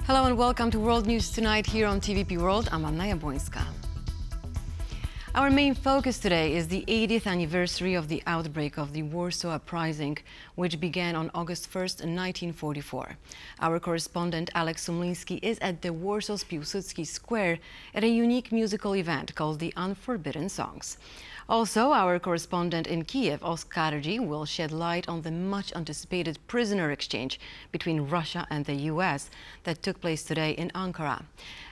Hello and welcome to World News Tonight here on TVP World. I'm Anna Jabłońska. Our main focus today is the 80th anniversary of the outbreak of the Warsaw Uprising, which began on August 1st, 1944. Our correspondent Alex Sumliński is at the Warsaw's Piłsudski Square at a unique musical event called the Unforbidden Songs. Also, our correspondent in Kiev, Oskar G, will shed light on the much-anticipated prisoner exchange between Russia and the US that took place today in Ankara.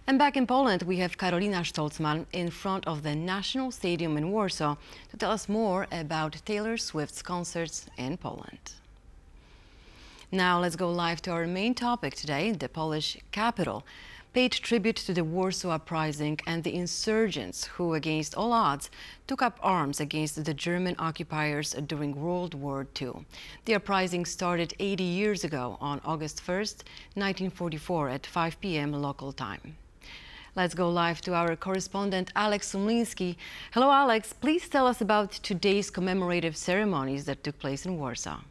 And back in Poland, we have Karolina Stolzman in front of the National Stadium in Warsaw to tell us more about Taylor Swift's concerts in Poland. Now let's go live to our main topic today, the Polish capital paid tribute to the Warsaw Uprising and the insurgents who, against all odds, took up arms against the German occupiers during World War II. The uprising started 80 years ago on August 1st, 1944 at 5 p.m. local time. Let's go live to our correspondent Alex Sumliński. Hello, Alex. Please tell us about today's commemorative ceremonies that took place in Warsaw.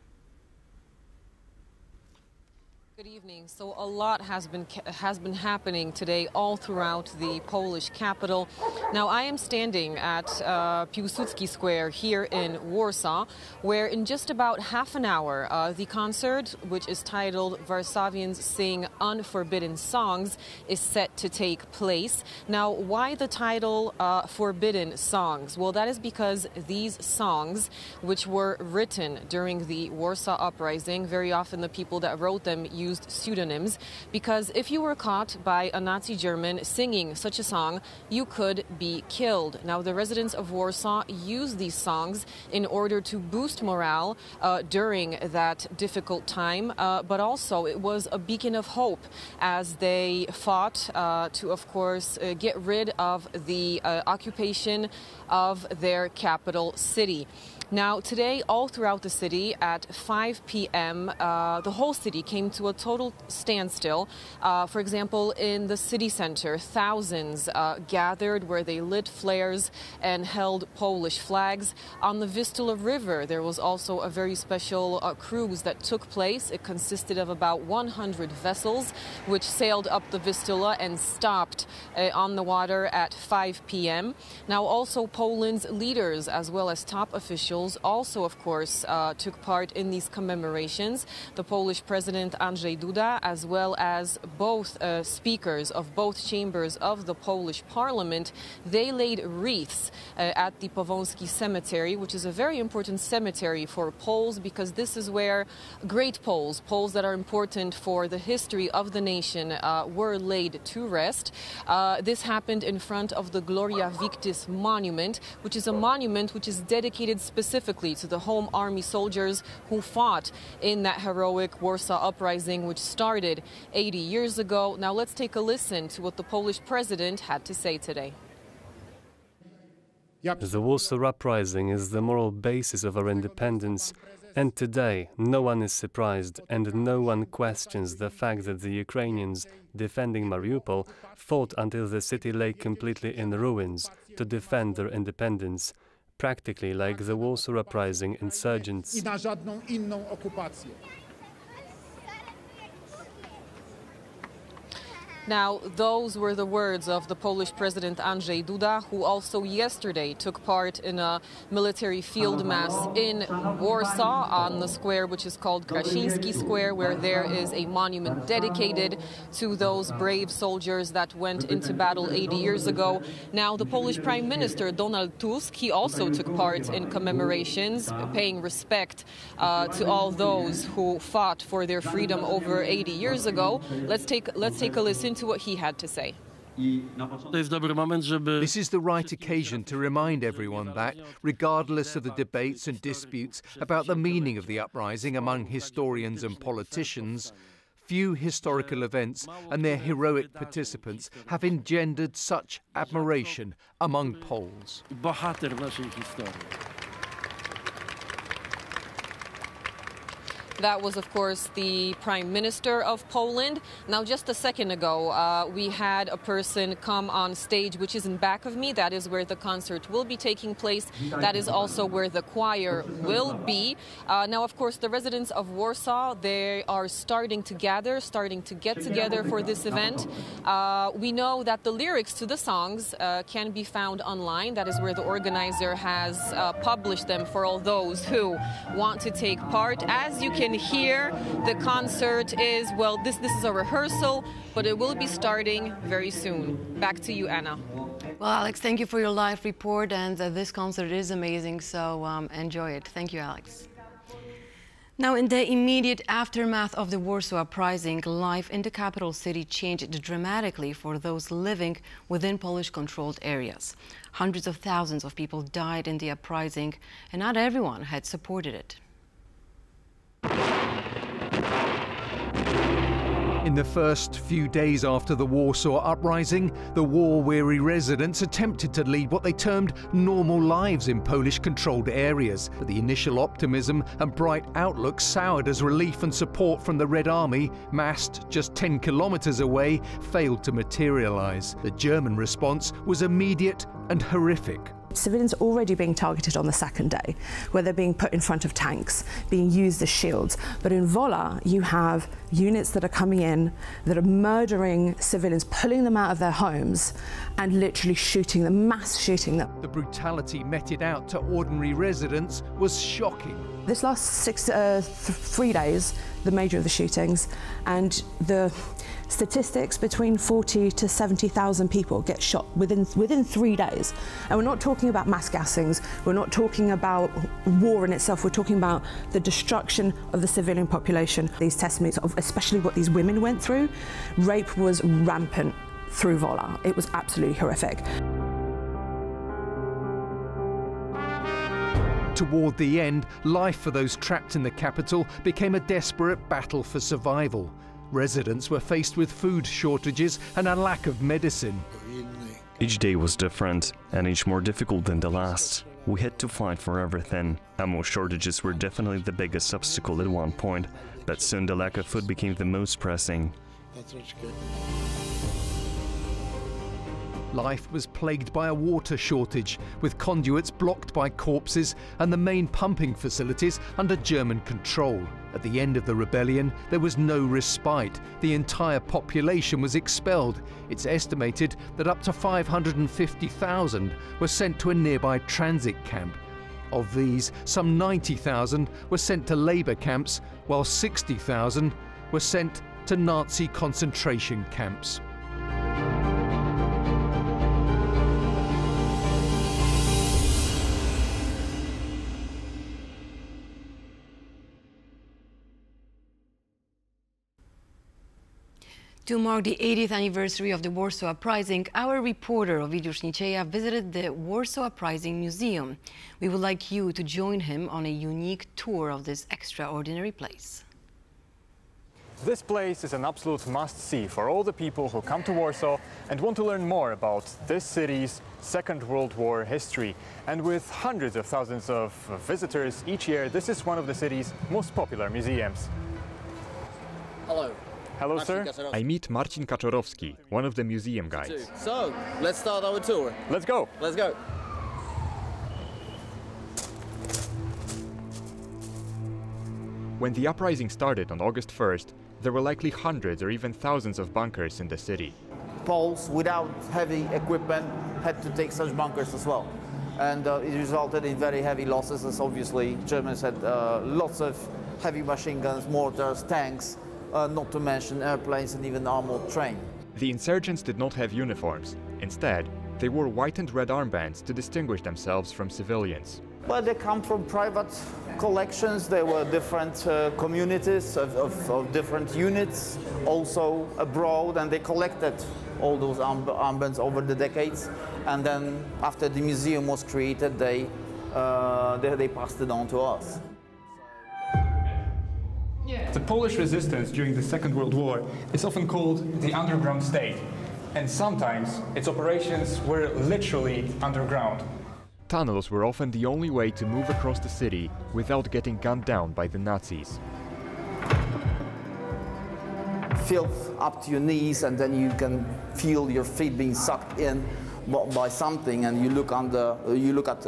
Good evening. So a lot has been happening today all throughout the Polish capital. Now I am standing at Piłsudski Square here in Warsaw, where in just about half an hour the concert, which is titled Warsawians Sing Unforbidden Songs, is set to take place. Now why the title Forbidden Songs? Well, that is because these songs, which were written during the Warsaw Uprising, very often the people that wrote them used pseudonyms, because if you were caught by a Nazi German singing such a song, you could be killed. Now, the residents of Warsaw used these songs in order to boost morale during that difficult time, but also it was a beacon of hope as they fought to, of course, get rid of the occupation of their capital city. Now, today, all throughout the city at 5 p.m., the whole city came to a total standstill. For example, in the city center, thousands gathered where they lit flares and held Polish flags. On the Vistula River, there was also a very special cruise that took place. It consisted of about 100 vessels, which sailed up the Vistula and stopped on the water at 5 p.m. Now, also Poland's leaders, as well as top officials, also, of course, took part in these commemorations. The Polish President Andrzej Duda, as well as both speakers of both chambers of the Polish Parliament, they laid wreaths at the Powązki Cemetery, which is a very important cemetery for Poles, because this is where great Poles that are important for the history of the nation, were laid to rest. This happened in front of the Gloria Victis monument, which is a monument which is dedicated specifically to the Home Army soldiers who fought in that heroic Warsaw Uprising, which started 80 years ago. Now let's take a listen to what the Polish president had to say today. The Warsaw Uprising is the moral basis of our independence, and today no one is surprised and no one questions the fact that the Ukrainians defending Mariupol fought until the city lay completely in ruins to defend their independence, practically like the Warsaw Uprising insurgents. Now, those were the words of the Polish President Andrzej Duda, who also yesterday took part in a military field mass in Warsaw on the square, which is called Krasiński Square, where there is a monument dedicated to those brave soldiers that went into battle 80 years ago. Now, the Polish Prime Minister Donald Tusk, he also took part in commemorations, paying respect to all those who fought for their freedom over 80 years ago. Let's take a listen to what he had to say. This is the right occasion to remind everyone that, regardless of the debates and disputes about the meaning of the uprising among historians and politicians, few historical events and their heroic participants have engendered such admiration among Poles. That was, of course, the Prime Minister of Poland. Now, just a second ago, we had a person come on stage, which is in back of me. That is where the concert will be taking place. That is also where the choir will be. Now, of course, the residents of Warsaw, they are starting to get together for this event. We know that the lyrics to the songs can be found online. That is where the organizer has published them for all those who want to take part. As you can hear, the concert is, well, this is a rehearsal, but it will be starting very soon. Back to you, Anna. Well, Alex, thank you for your live report, and this concert is amazing, so enjoy it. Thank you, Alex. Now, in the immediate aftermath of the Warsaw Uprising, life in the capital city changed dramatically for those living within Polish-controlled areas. Hundreds of thousands of people died in the uprising, and not everyone had supported it. In the first few days after the Warsaw Uprising, the war-weary residents attempted to lead what they termed normal lives in Polish-controlled areas. But the initial optimism and bright outlook soured as relief and support from the Red Army, massed just 10 kilometers away, failed to materialize. The German response was immediate and horrific. Civilians already being targeted on the second day, where they're being put in front of tanks, being used as shields. But in Wola, you have units that are coming in, that are murdering civilians, pulling them out of their homes and literally shooting them, mass shooting them. The brutality meted out to ordinary residents was shocking. This last 3 days, the major of the shootings, and the statistics between 40 to 70,000 people get shot within 3 days. And we're not talking about mass gassings, we're not talking about war in itself, we're talking about the destruction of the civilian population. These testimonies of especially what these women went through, rape was rampant through Wola. It was absolutely horrific. Toward the end, life for those trapped in the capital became a desperate battle for survival. Residents were faced with food shortages and a lack of medicine. Each day was different and each more difficult than the last. We had to fight for everything. Ammo shortages were definitely the biggest obstacle at one point, but soon the lack of food became the most pressing. Life was plagued by a water shortage, with conduits blocked by corpses and the main pumping facilities under German control. At the end of the rebellion, there was no respite. The entire population was expelled. It's estimated that up to 550,000 were sent to a nearby transit camp. Of these, some 90,000 were sent to labor camps, while 60,000 were sent to Nazi concentration camps. To mark the 80th anniversary of the Warsaw Uprising, our reporter Ovidiusz Nicieja visited the Warsaw Uprising Museum. We would like you to join him on a unique tour of this extraordinary place. This place is an absolute must-see for all the people who come to Warsaw and want to learn more about this city's Second World War history. And with hundreds of thousands of visitors each year, this is one of the city's most popular museums. Hello. Hello, sir. I meet Marcin Kaczorowski, one of the museum guides. So, let's start our tour. Let's go. Let's go. When the uprising started on August 1st, there were likely hundreds or even thousands of bunkers in the city. Poles, without heavy equipment, had to take such bunkers as well. And it resulted in very heavy losses, as obviously Germans had lots of heavy machine guns, mortars, tanks, not to mention airplanes and even armored train. The insurgents did not have uniforms. Instead, they wore white and red armbands to distinguish themselves from civilians. Well, they come from private collections. There were different communities of different units, also abroad, and they collected all those armbands over the decades. And then, after the museum was created, they passed it on to us. The Polish resistance during the Second World War is often called the underground state, and sometimes its operations were literally underground. Tunnels were often the only way to move across the city without getting gunned down by the Nazis. filth up to your knees, and then you can feel your feet being sucked in by something, and you look at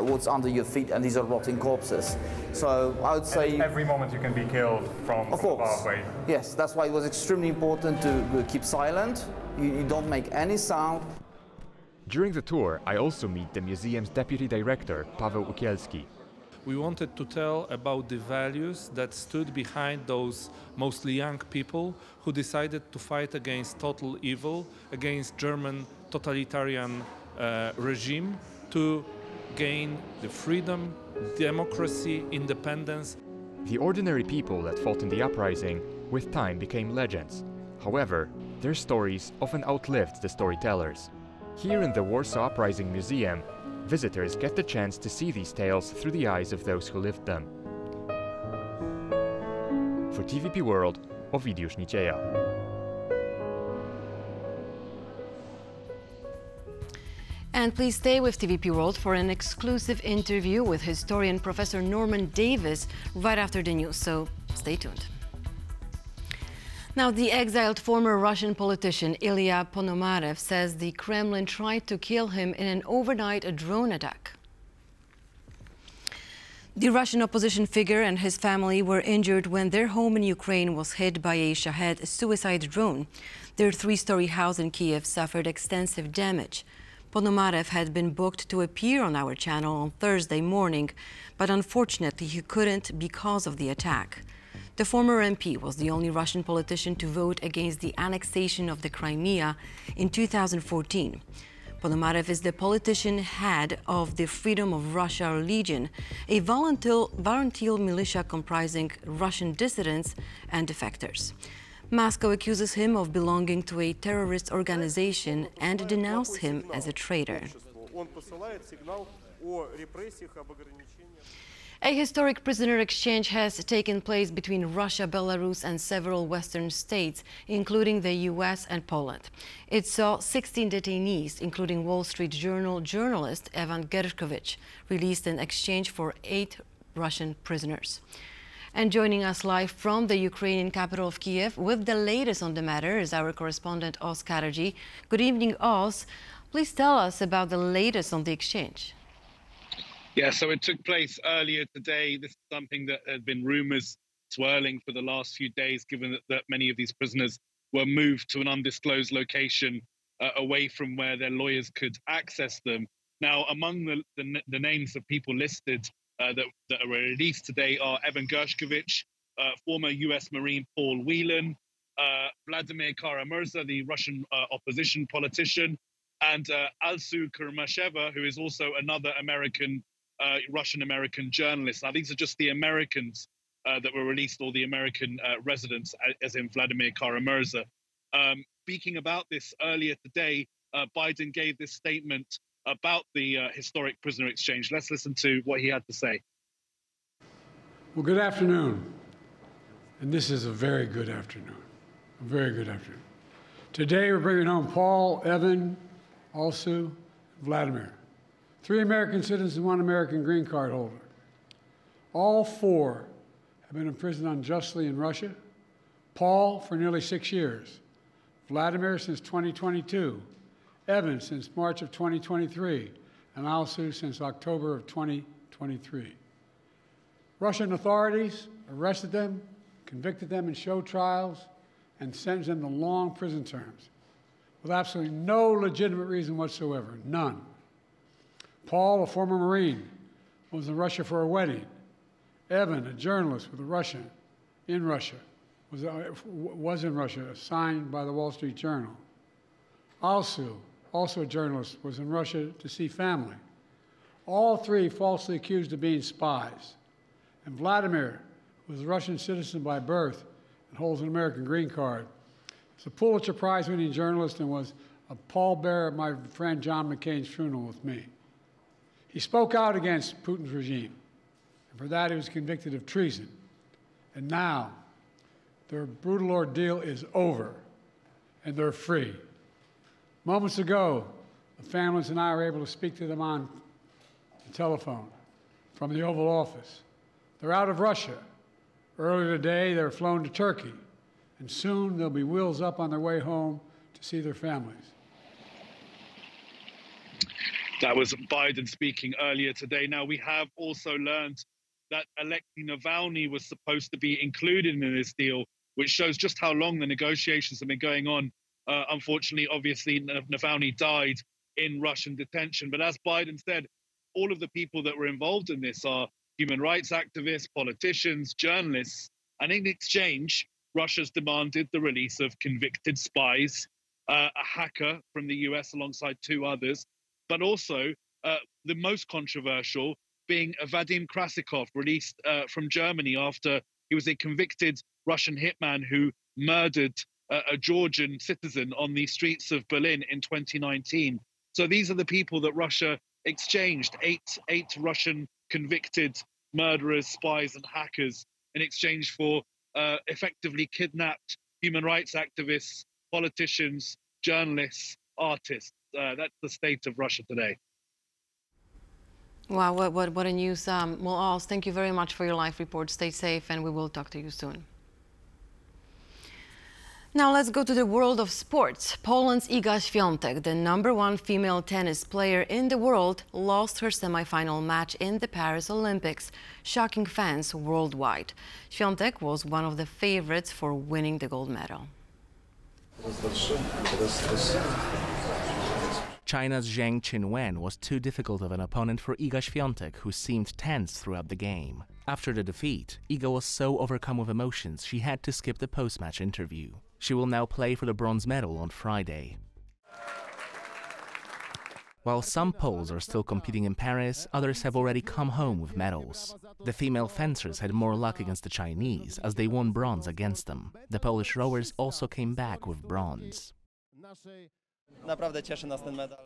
what's under your feet, and these are rotting corpses. So I would say every moment you can be killed from Zimbabwe. Yes, that's why it was extremely important to keep silent. You don't make any sound. During the tour, I also meet the museum's deputy director, Paweł Ukielski. We wanted to tell about the values that stood behind those mostly young people who decided to fight against total evil, against German totalitarian regime, to gain the freedom, democracy, independence. The ordinary people that fought in the uprising, with time became legends. However, their stories often outlived the storytellers. Here in the Warsaw Uprising Museum, visitors get the chance to see these tales through the eyes of those who lived them. For TVP World, Ovidiusz Nicieja. And please stay with TVP World for an exclusive interview with historian Professor Norman Davis right after the news, so stay tuned. Now, the exiled former Russian politician Ilya Ponomarev says the Kremlin tried to kill him in an overnight drone attack. The Russian opposition figure and his family were injured when their home in Ukraine was hit by a Shahed suicide drone. Their three-story house in Kiev suffered extensive damage. Ponomarev had been booked to appear on our channel on Thursday morning, but unfortunately he couldn't because of the attack. The former MP was the only Russian politician to vote against the annexation of the Crimea in 2014. Ponomarev is the politician head of the Freedom of Russia Legion, a volunteer militia comprising Russian dissidents and defectors. Moscow accuses him of belonging to a terrorist organization and denounced him as a traitor. A historic prisoner exchange has taken place between Russia, Belarus and several Western states, including the US and Poland. It saw 16 detainees, including Wall Street Journal journalist Evan Gershkovich, released in exchange for 8 Russian prisoners. And joining us live from the Ukrainian capital of Kiev with the latest on the matter is our correspondent Oz Karagi. Good evening, Oz. Please tell us about the latest on the exchange. Yeah, so it took place earlier today. This is something that had been rumors swirling for the last few days, given that many of these prisoners were moved to an undisclosed location away from where their lawyers could access them. Now, among the names of people listed that are released today are Evan Gershkovich, former US Marine Paul Whelan, Vladimir Kara-Murza, the Russian opposition politician, and Alsu Kurmasheva, who is also another Russian-American journalist. Now, these are just the Americans that were released, or the American residents, as in Vladimir Kara-Murza. Speaking about this earlier today, Biden gave this statement about the historic prisoner exchange. Let's listen to what he had to say. Well, good afternoon. And this is a very good afternoon. A very good afternoon. Today, we're bringing home Paul, Evan, Alsu, Vladimir. 3 American citizens and 1 American green card holder. All 4 have been imprisoned unjustly in Russia. Paul for nearly 6 years. Vladimir since 2022. Evan since March of 2023. And Alsu since October of 2023. Russian authorities arrested them, convicted them in show trials, and sentenced them to long prison terms with absolutely no legitimate reason whatsoever, none. Paul, a former Marine, was in Russia for a wedding. Evan, a journalist with a Russian, in Russia, was in Russia, assigned by the Wall Street Journal. Alsu, also a journalist, was in Russia to see family. All 3 falsely accused of being spies. And Vladimir, who was a Russian citizen by birth and holds an American green card, is a Pulitzer Prize-winning journalist and was a pallbearer at my friend John McCain's funeral with me. He spoke out against Putin's regime, and for that he was convicted of treason. And now, their brutal ordeal is over, and they're free. Moments ago, the families and I were able to speak to them on the telephone from the Oval Office. They're out of Russia. Earlier today, they were flown to Turkey, and soon they'll be wheels up on their way home to see their families. That was Biden speaking earlier today. Now, we have also learned that Alexei Navalny was supposed to be included in this deal, which shows just how long the negotiations have been going on. Unfortunately, obviously, Navalny died in Russian detention. But as Biden said, all of the people that were involved in this are human rights activists, politicians, journalists. And in exchange, Russia's demanded the release of convicted spies, a hacker from the US alongside 2 others, but also the most controversial being Vadim Krasikov, released from Germany after he was a convicted Russian hitman who murdered a Georgian citizen on the streets of Berlin in 2019. So these are the people that Russia exchanged, eight Russian convicted murderers, spies and hackers in exchange for effectively kidnapped human rights activists, politicians, journalists, artists. That's the state of Russia today. Wow, what a news. Well, Oz, thank you very much for your live report. Stay safe and we will talk to you soon. Now let's go to the world of sports. Poland's Iga Świątek, the #1 female tennis player in the world, lost her semi-final match in the Paris Olympics, shocking fans worldwide. Świątek was one of the favorites for winning the gold medal. China's Zheng Qinwen was too difficult of an opponent for Iga Świątek, who seemed tense throughout the game. After the defeat, Iga was so overcome with emotions she had to skip the post-match interview. She will now play for the bronze medal on Friday. While some Poles are still competing in Paris, others have already come home with medals. The female fencers had more luck against the Chinese, as they won bronze against them. The Polish rowers also came back with bronze.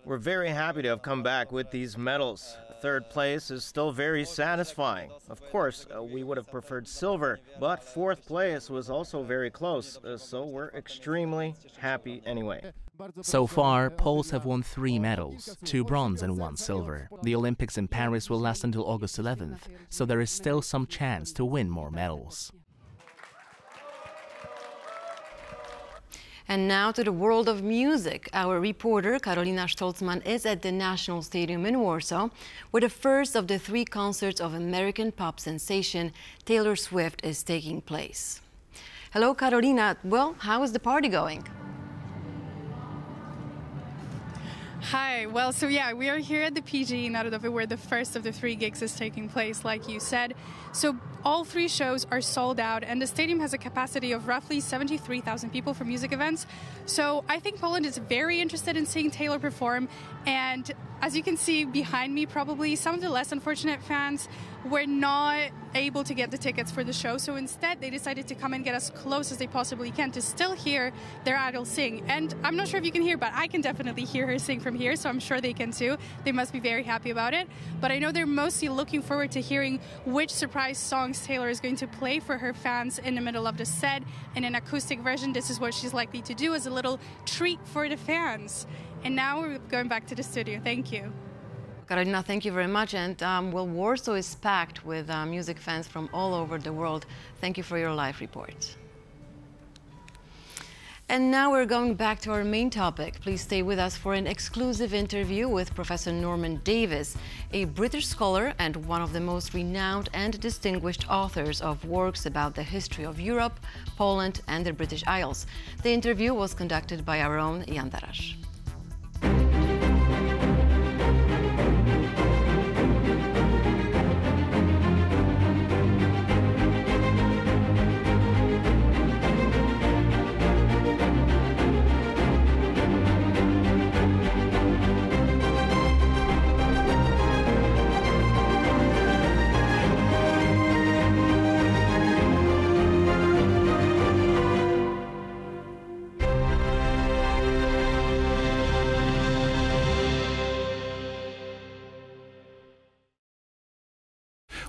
We're very happy to have come back with these medals. Third place is still very satisfying. Of course, we would have preferred silver, but fourth place was also very close, so we're extremely happy anyway. So far, Poles have won 3 medals, 2 bronze and 1 silver. The Olympics in Paris will last until August 11th, so there is still some chance to win more medals. And now to the world of music. Our reporter Karolina Stolzman is at the National Stadium in Warsaw, where the first of the 3 concerts of American pop sensation Taylor Swift is taking place. Hello, Karolina. Well, how is the party going? Hi, well, so yeah, we are here at the PG in Narodowy, where the first of the 3 gigs is taking place, like you said. So all 3 shows are sold out, and the stadium has a capacity of roughly 73,000 people for music events. So I think Poland is very interested in seeing Taylor perform, and as you can see behind me, probably some of the less unfortunate fans were not able to get the tickets for the show, so instead they decided to come and get as close as they possibly can to still hear their idol sing. And I'm not sure if you can hear, but I can definitely hear her sing from here, so I'm sure they can too. They must be very happy about it. But I know they're mostly looking forward to hearing which surprise songs Taylor is going to play for her fans in the middle of the set. In an acoustic version, this is what she's likely to do as a little treat for the fans. And now we're going back to the studio. Thank you. Karolina, thank you very much. And well, Warsaw is packed with music fans from all over the world. Thank you for your live report. And now we're going back to our main topic. Please stay with us for an exclusive interview with Professor Norman Davis, a British scholar and one of the most renowned and distinguished authors of works about the history of Europe, Poland and the British Isles. The interview was conducted by our own Jan Darasz.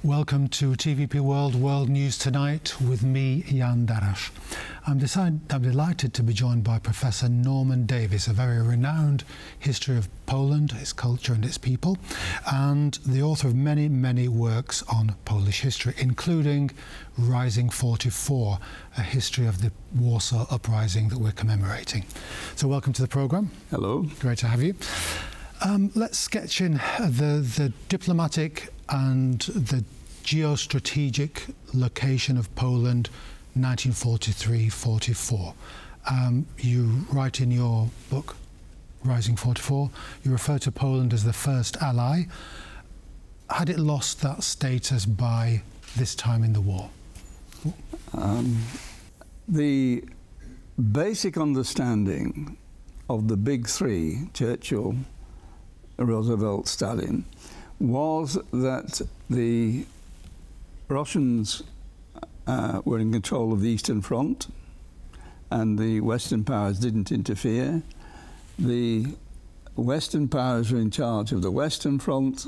Welcome to TVP World News Tonight with me, Jan Darasz. I'm delighted to be joined by Professor Norman Davies, a very renowned history of Poland, its culture and its people, and the author of many, many works on Polish history, including Rising 44, a history of the Warsaw Uprising that we're commemorating. So welcome to the programme. Hello. Great to have you. Let's sketch in the diplomatic and the geostrategic location of Poland 1943-44. You write in your book, Rising 44, you refer to Poland as the first ally. Had it lost that status by this time in the war? The basic understanding of the big three, Churchill, Roosevelt, Stalin, was that the Russians were in control of the Eastern Front and the Western powers didn't interfere. The Western powers were in charge of the Western Front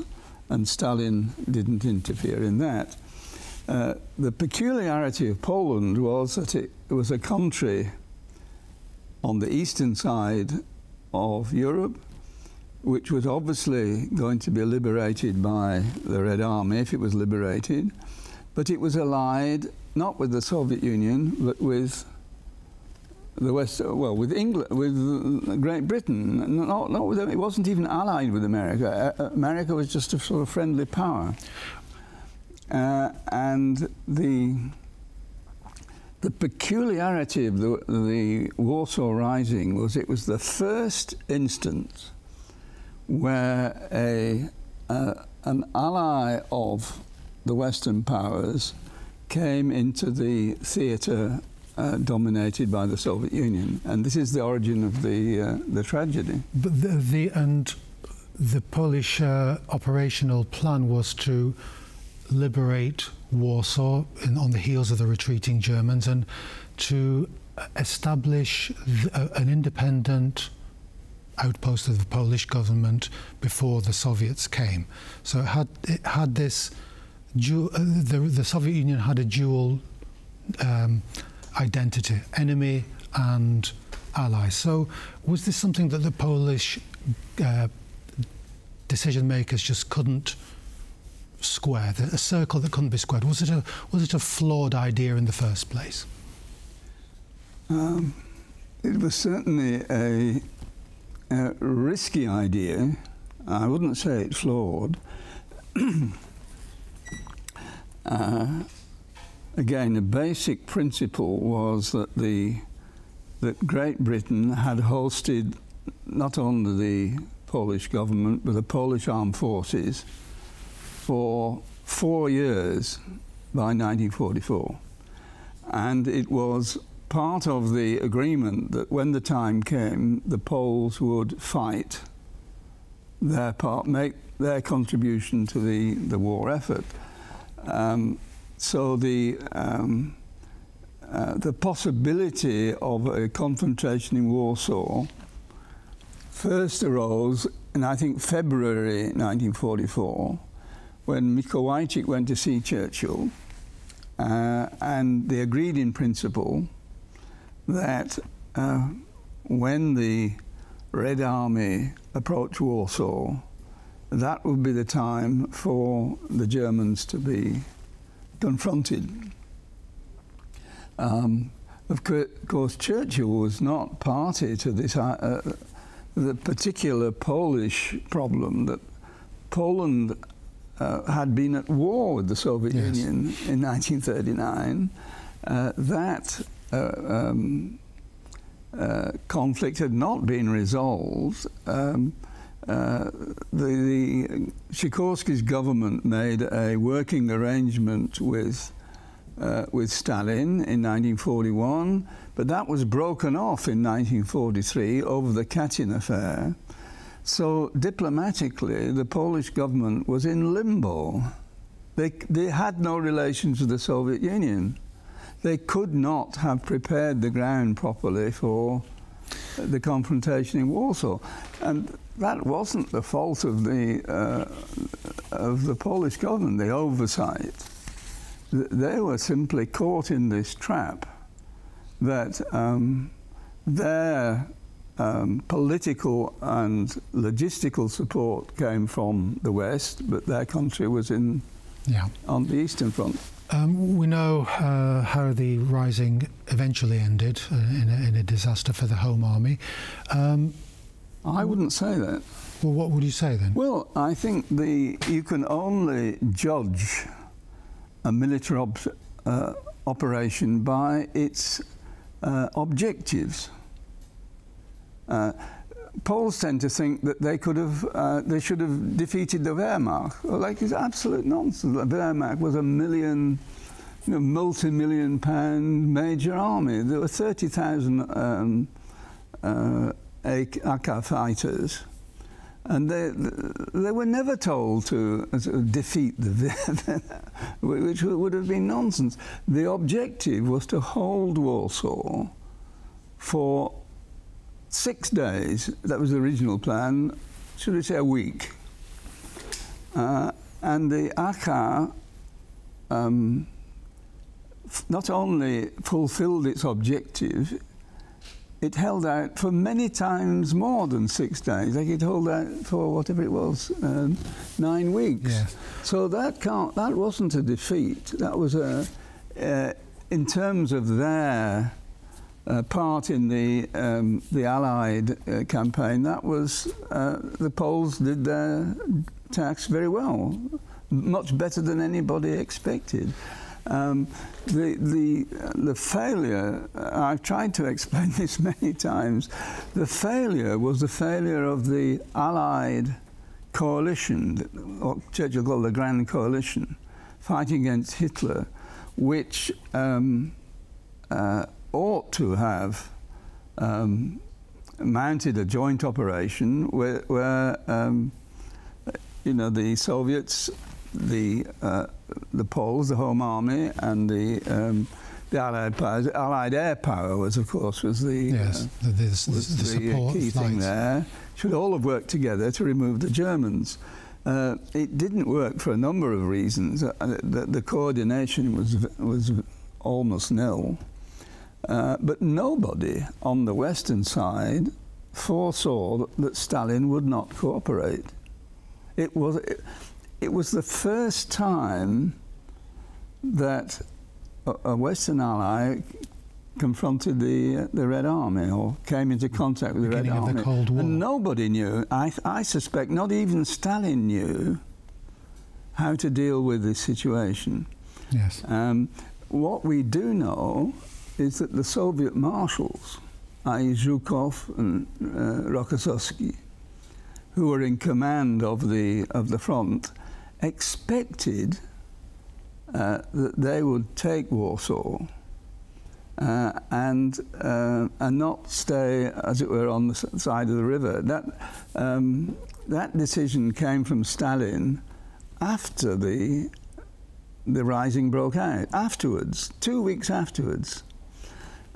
and Stalin didn't interfere in that. The peculiarity of Poland was that it was a country on the eastern side of Europe, which was obviously going to be liberated by the Red Army if it was liberated, but it was allied not with the Soviet Union but with the West, well, with England, with Great Britain. Not with them. It wasn't even allied with America. America was just a sort of friendly power, and the peculiarity of the Warsaw Rising was it was the first instance where an ally of the Western powers came into the theatre dominated by the Soviet Union, and this is the origin of the tragedy. But the Polish operational plan was to liberate Warsaw on the heels of the retreating Germans and to establish an independent outpost of the Polish government before the Soviets came. So it had this the Soviet Union had a dual identity, enemy and ally. So was this something that the Polish decision makers just couldn't square, a circle that couldn't be squared? Was it a flawed idea in the first place? It was certainly a risky idea. I wouldn't say it's flawed. Again, the basic principle was that that Great Britain had hosted not only the Polish government but the Polish armed forces for 4 years by 1944, and it was part of the agreement that when the time came, the Poles would fight their part, make their contribution to the war effort. So the possibility of a confrontation in Warsaw first arose in, I think, February 1944, when Mikołajczyk went to see Churchill, and they agreed in principle that when the Red Army approached Warsaw, that would be the time for the Germans to be confronted. Of course, Churchill was not party to this, the particular Polish problem that Poland had been at war with the Soviet Union in 1939. That conflict had not been resolved. The Sikorski's government made a working arrangement with Stalin in 1941, but that was broken off in 1943 over the Katyn affair. So diplomatically, the Polish government was in limbo. They had no relations with the Soviet Union. They could not have prepared the ground properly for the confrontation in Warsaw. And that wasn't the fault of the the Polish government, the oversight, they were simply caught in this trap that their political and logistical support came from the West, but their country was on the Eastern Front. We know how the Rising eventually ended in a disaster for the Home Army. I wouldn't say that. Well, what would you say then? Well, I think you can only judge a military operation by its objectives. Poles tend to think that they should have defeated the Wehrmacht. Well, like, it's absolute nonsense. The Wehrmacht was a multi-million pound major army. There were 30,000 AK fighters, and they were never told to defeat the which would have been nonsense. The objective was to hold Warsaw for 6 days. That was the original plan. Should we say a week? And the AK not only fulfilled its objective, it held out for many times more than 6 days. Like, it held out for whatever it was, 9 weeks. Yes. So that wasn't a defeat. That was in terms of their part in the Allied campaign. That was the Poles did their task very well, much better than anybody expected. The failure, I've tried to explain this many times, the failure was the failure of the Allied coalition, what Churchill called the Grand Coalition, fighting against Hitler, which ought to have mounted a joint operation where the Soviets, the Poles, the Home Army, and the Allied powers. Allied air power was the support key thing there. Should all have worked together to remove the Germans. It didn't work for a number of reasons. The coordination was almost nil. But nobody on the Western side foresaw that Stalin would not cooperate. It was the first time that a Western ally confronted the Red Army, or came into contact with the Red Army. The Cold War. And nobody knew, I suspect not even Stalin knew, how to deal with this situation. Yes. What we do know is that the Soviet marshals, i.e. Zhukov and Rokossovsky, who were in command of the front, expected that they would take Warsaw and not stay, as it were, on the side of the river. That decision came from Stalin after the Rising broke out. Afterwards, 2 weeks afterwards,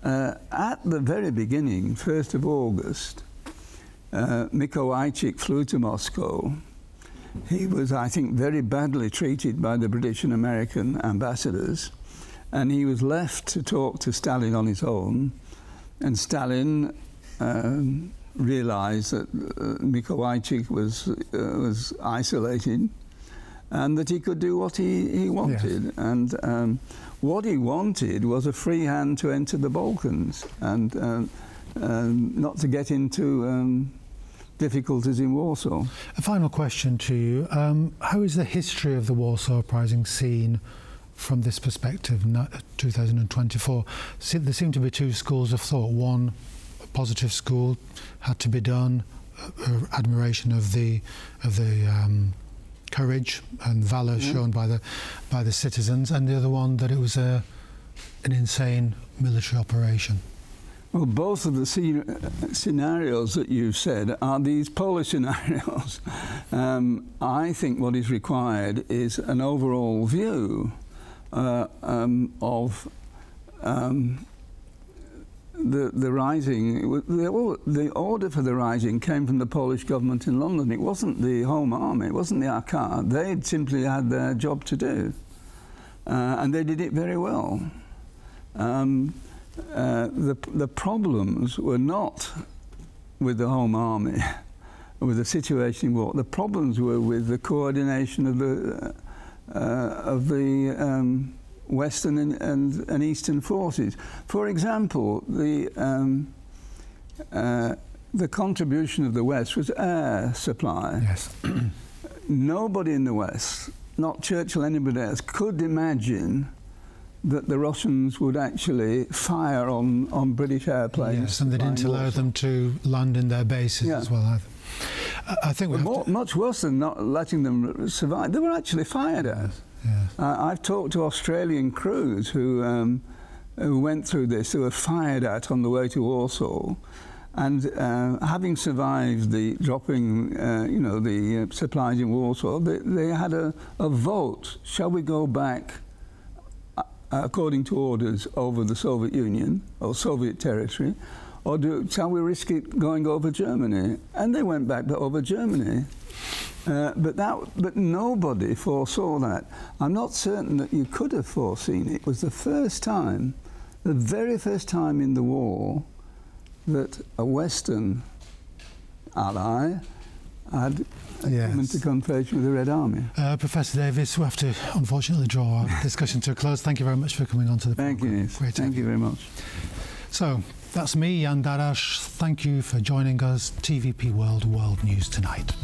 at the very beginning, 1st of August, Mikołajczyk flew to Moscow. He was, I think, very badly treated by the British and American ambassadors, and he was left to talk to Stalin on his own. And Stalin realized that Mikołajczyk was isolated, and that he could do what he wanted. Yes. And what he wanted was a free hand to enter the Balkans, and not to get into difficulties in Warsaw. A final question to you. How is the history of the Warsaw Uprising seen from this perspective, 2024? There seem to be two schools of thought. One, a positive school, had to be done, admiration of the courage and valour shown by the citizens, and the other one, that it was an insane military operation. Well, both of the scenarios that you've said are these Polish scenarios. I think what is required is an overall view of the rising, the order for the rising came from the Polish government in London. It wasn't the Home Army, it wasn't the AK. They simply had their job to do, and they did it very well. The problems were not with the Home Army, with the situation in war. The problems were with the coordination of the Western and Eastern forces. For example, the contribution of the West was air supply. Yes. Nobody in the West, not Churchill, anybody else, could imagine that the Russians would actually fire on British airplanes. Yes, and they didn't allow them to land in their bases as well either. I think much worse than not letting them survive. They were actually fired at. Yes. I've talked to Australian crews who went through this, who were fired at on the way to Warsaw, and having survived the dropping, the supplies in Warsaw, they had a vote. Shall we go back, according to orders, over the Soviet Union or Soviet territory, or shall we risk it going over Germany? And they went back over Germany. But nobody foresaw that. I'm not certain that you could have foreseen it. It was the first time, the very first time in the war, that a Western ally had come into confrontation with the Red Army. Professor Davis, we have to unfortunately draw our discussion to a close. Thank you very much for coming on to the programme. Thank you, Nick. Thank you very much. So, that's me, Jan Darasz. Thank you for joining us. TVP World News Tonight.